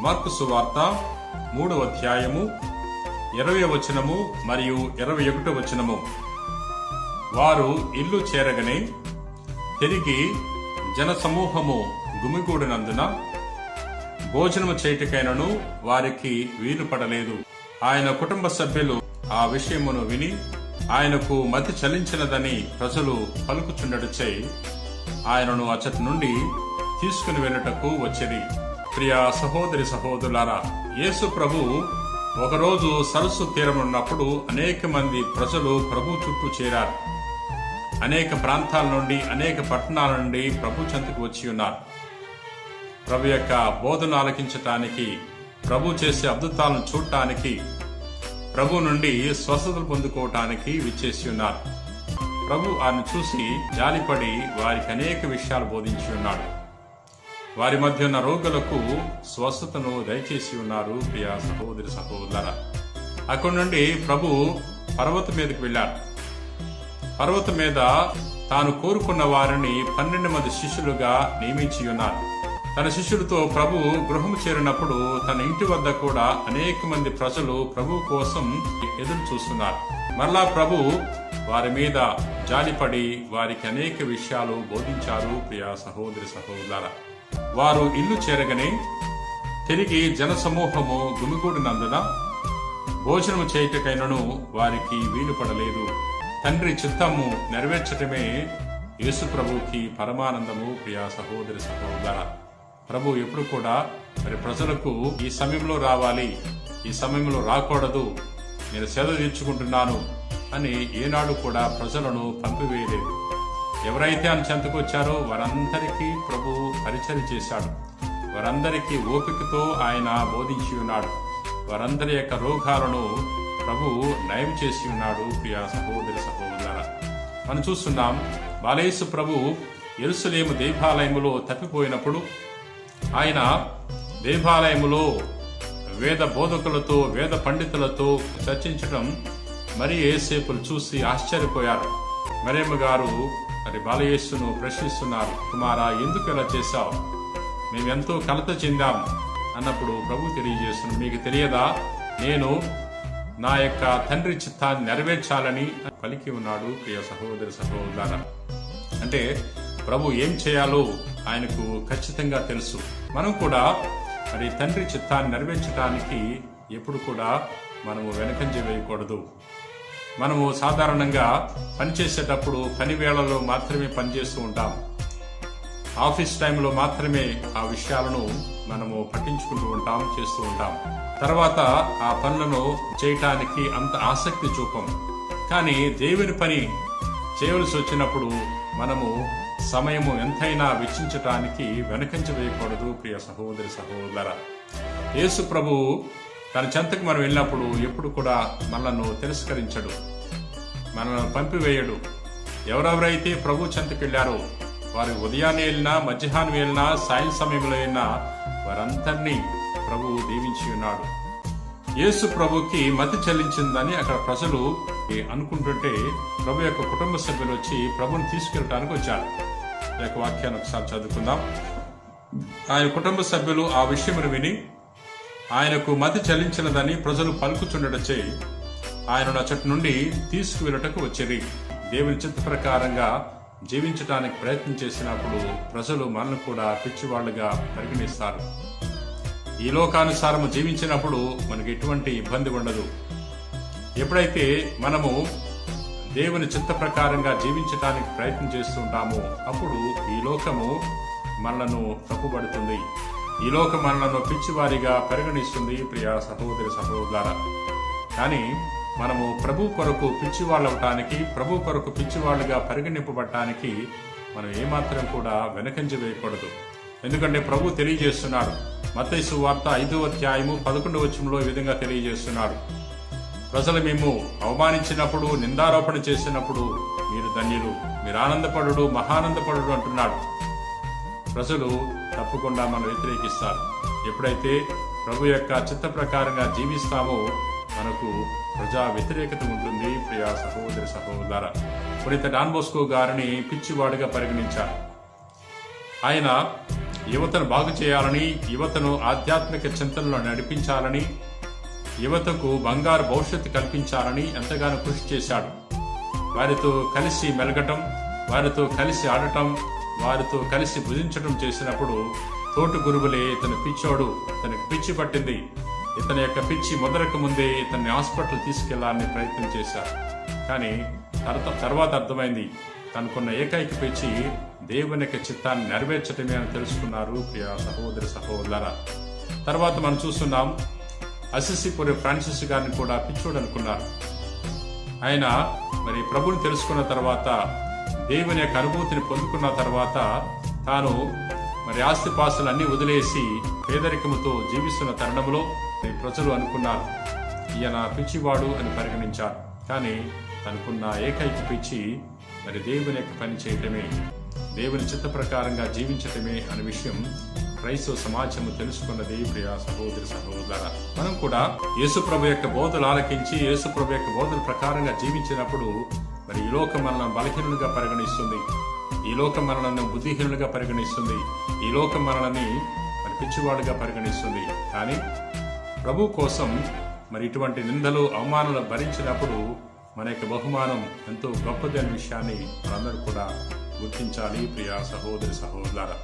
Mark సువార్త 3వ అధ్యాయము 20వ వచనము మరియు 21వ వచనము. వారు ఇల్లు చేరగనే తిరిగి జనసమూహము గుమిగూడినందున భోజనము చేయుటకైనను వారికి వీలు పడలేదు. ఆయన కుటుంబ సభ్యులు ఆ విషయమును విని ఆయనకు మతి చలించినదని ప్రజలు పలుకుచుండటచే ఆయనను అచ్చటి నుండి తీసుకుని వెళ్ళటకు వచ్చిరి. ప్రియ సహోదరి సహోదరులారా, యేసు ప్రభు ఒకరోజు సరస్సు తీరమున్నప్పుడు అనేక మంది ప్రజలు ప్రభు చుట్టూ చేరారు. అనేక ప్రాంతాల నుండి, అనేక పట్టణాల నుండి ప్రభు చెంతకు వచ్చి ఉన్నారు. ప్రభు యొక్క బోధన ఆలకించటానికి, ప్రభు చేసే అద్భుతాలను చూడటానికి, ప్రభు నుండి స్వస్థతలు పొందుకోవటానికి విచ్చేసి ఉన్నారు. ప్రభు ఆయన చూసి జాలిపడి వారికి అనేక విషయాలు బోధించి ఉన్నాడు. వారి మధ్య ఉన్న రోగులకు స్వస్థతను దయచేసి ఉన్నారు. ప్రియ సహోదరి సహోదరులారా, అక్కడి నుండి ప్రభు పర్వతం మీదకి వెళ్ళాడు. పర్వతం మీద తాను కోరుకున్న వారిని 12 మంది శిష్యులుగా నియమించి ఉన్నారు. తన శిష్యులతో ప్రభు గృహము చేరినప్పుడు తన ఇంటి వద్ద కూడా అనేక మంది ప్రజలు ప్రభు కోసం ఎదురు చూస్తున్నారు. మరలా ప్రభు వారి మీద జాలిపడి వారికి అనేక విషయాలు బోధించారు. ప్రియ సహోదరి సహోదరులారా, వారు ఇల్లు చేరగనే తిరిగి జనసమూహము గుమిగూడినందున భోజనము చేయుటకైనను వారికి వీలు పడలేదు. తండ్రి చిత్తము నెరవేర్చటమే యేసు ప్రభువుకి పరమానందము. ప్రియ సహోదరి సహోదరులారా, ప్రభు ఎప్పుడు కూడా మరి ప్రజలకు ఈ సమయంలో రావాలి, ఈ సమయంలో రాకూడదు, నేను సెలవు తీర్చుకుంటున్నాను అని ఏనాడు కూడా ప్రజలను పంపివేయలేదు. ఎవరైతే ఆయన చెంతకు వచ్చారో వారందరికీ ప్రభు పరిచయం చేశాడు. వారందరికీ ఓపికతో ఆయన బోధించి ఉన్నాడు. వారందరి యొక్క రోగాలను ప్రభు నయం చేసి ఉన్నాడు. ప్రియ సహోదరి సహోదరులారా, మనం చూస్తున్నాం బాలయేసు ప్రభు యెరూషలేము దేవాలయములో తప్పిపోయినప్పుడు ఆయన దేవాలయములో వేద బోధకులతో, వేద పండితులతో చర్చించడం మరి యేసేపులు చూసి ఆశ్చర్యపోయారు. మరియమ్మ గారు మరి బాలయేసును ప్రశ్నిస్తున్నారు, కుమారా, ఎందుకు ఇలా చేశావు? మేమెంతో కలత చెందాం అన్నప్పుడు ప్రభు తెలియజేస్తున్నాడు, మీకు తెలియదా, నేను నా యొక్క తండ్రి చిత్తాన్ని నెరవేర్చాలని పలికి ఉన్నాడు. ప్రియ సహోదరి సహోదరులారా, అంటే ప్రభు ఏం చేయాలో ఆయనకు ఖచ్చితంగా తెలుసు. మనం కూడా మరి తండ్రి చిత్తాన్ని నెరవేర్చడానికి ఎప్పుడు కూడా మనము వెనకంజ వేయకూడదు. మనము సాధారణంగా పనిచేసేటప్పుడు పని వేళల్లో మాత్రమే పనిచేస్తూ ఉంటాం. ఆఫీస్ టైంలో మాత్రమే ఆ విషయాలను మనము పట్టించుకుంటూ ఉంటాం, చేస్తూ ఉంటాం. తర్వాత ఆ పనులను చేయటానికి అంత ఆసక్తి చూపం. కానీ దేవుని పని చేయవలసి వచ్చినప్పుడు మనము సమయము ఎంతైనా వెచ్చించటానికి వెనకంజ వేయకూడదు. ప్రియ సహోదరి సహోదరులారా, యేసు ప్రభు తన చెంతకు మనం వెళ్ళినప్పుడు ఎప్పుడు కూడా మనలను తిరస్కరించడు, మనల్ని పంపివేయడు. ఎవరెవరైతే ప్రభు చెంతకు వెళ్ళారో వారు ఉదయాన్నే వెళ్ళినా, మధ్యాహ్నం వెళ్ళినా, సాయం సమయంలో వెళ్ళినా వారందరినీ ప్రభు దీవించి ఉన్నాడు. యేసు ప్రభుకి మతి చెల్లించిందని అక్కడ ప్రజలు అనుకుంటుంటే ప్రభు యొక్క కుటుంబ సభ్యులు వచ్చి ప్రభుని తీసుకెళ్ళటానికి వచ్చారు. ఈ యొక్క వాక్యాన్ని ఒకసారి చదువుకుందాం. ఆయన కుటుంబ సభ్యులు ఆ విషయమును విని ఆయనకు మతి చెల్లించినదని ప్రజలు పలుకుచుండటచే ఆయనను అచ్చటి నుండి తీసుకువెళ్ళటకు వచ్చిరి. దేవుని చిత్త ప్రకారంగా జీవించడానికి ప్రయత్నం చేసినప్పుడు ప్రజలు మనల్ని కూడా పిచ్చివాళ్లుగా పరిగణిస్తారు. ఈ లోకానుసారము జీవించినప్పుడు మనకు ఎటువంటి ఇబ్బంది ఉండదు. ఎప్పుడైతే మనము దేవుని చిత్త ప్రకారంగా జీవించడానికి ప్రయత్నం చేస్తూ ఉంటామో అప్పుడు ఈ లోకము మనలను తప్పుపడుతుంది. ఈ లోకం మనలను పిచ్చివారిగా పరిగణిస్తుంది. ప్రియ సహోదరి సహోదరులారా, కానీ మనము ప్రభు కొరకు పిచ్చివాళ్ళవటానికి, ప్రభు కొరకు పిచ్చివాళ్లుగా పరిగణింపబడటానికి మనం ఏమాత్రం కూడా వెనకంజ వేయకూడదు. ఎందుకంటే ప్రభు తెలియజేస్తున్నాడు. మత్తయి సువార్త 5వ అధ్యాయము 11వ వచనంలో ఈ విధంగా తెలియజేస్తున్నాడు, ప్రజలు మేము అవమానించినప్పుడు, నిందారోపణ చేసినప్పుడు మీరు ధన్యులు, మీరు ఆనందపడు, మహానందపడు అంటున్నాడు. ప్రజలు తప్పకుండా మనం వ్యతిరేకిస్తారు. ఎప్పుడైతే ప్రభు యొక్క చిత్త ప్రకారంగా జీవిస్తామో మనకు ప్రజా వ్యతిరేకత ఉంటుంది. ప్రియ సహోదరి సహోదరులారా, పునీత డాన్ బోస్కో గారిని పిచ్చివాడిగా పరిగణించారు. ఆయన యువతను బాగు చేయాలని, యువతను ఆధ్యాత్మిక చింతనలో నడిపించాలని, యువతకు బంగారు భవిష్యత్తు కల్పించాలని ఎంతగానో కృషి చేశాడు. వారితో కలిసి మెలగటం, వారితో కలిసి ఆడటం, వారితో కలిసి భుజించడం చేసినప్పుడు తోటి గురువులే ఇతను పిచ్చోడు, ఇతనికి పిచ్చి పట్టింది, ఇతని యొక్క పిచ్చి మొదలకు ముందే ఇతన్ని హాస్పిటల్ తీసుకెళ్లాలని ప్రయత్నం చేశారు. కానీ తర్వాత అర్థమైంది, తనకున్న ఏకైక పిచ్చి దేవుని యొక్క చిత్తాన్ని నెరవేర్చటమే అని తెలుసుకున్నారు ప్రియ సహోదరి సహోదరులారా. తర్వాత మనం చూస్తున్నాం, అసిసిపురి ఫ్రాన్సిస్ గారిని కూడా పిచ్చోడు అనుకున్నారు. ఆయన మరి ప్రభుని తెలుసుకున్న తర్వాత, దేవుని యొక్క అనుభూతిని పొందుకున్న తర్వాత తాను మరి ఆస్తిపాస్తులు అన్ని వదిలేసి పేదరికముతో జీవిస్తున్న తరుణంలో ప్రజలు అనుకున్నారు, ఈయన పిచ్చివాడు అని పరిగణించారు. కానీ తనకున్న ఏకైక పిచ్చి మరి దేవుని యొక్క పని చేయటమే, దేవుని చిత్త ప్రకారంగా జీవించటమే అనే విషయం క్రైస్తవ సమాజము తెలుసుకున్నది ప్రియ సహోదరి సహోదరులారా. మనం కూడా యేసుప్రభు యొక్క బోధలు ఆలకించి యేసుప్రభు యొక్క బోధల ప్రకారంగా జీవించినప్పుడు మరి ఈ లోకం మనల్ని బలహీనులుగా పరిగణిస్తుంది, ఈ లోకం మనల్ని బుద్ధిహీనులుగా పరిగణిస్తుంది, ఈ లోకం మనల్ని మరి పిచ్చివాడుగా పరిగణిస్తుంది. కానీ ప్రభు కోసం మరి ఇటువంటి నిందలు అవమానాలు భరించినప్పుడు మన యొక్క బహుమానం ఎంతో గొప్పది అనే విషయాన్ని మనందరూ కూడా గుర్తించాలి ప్రియ సహోదరి సహోదరులారా.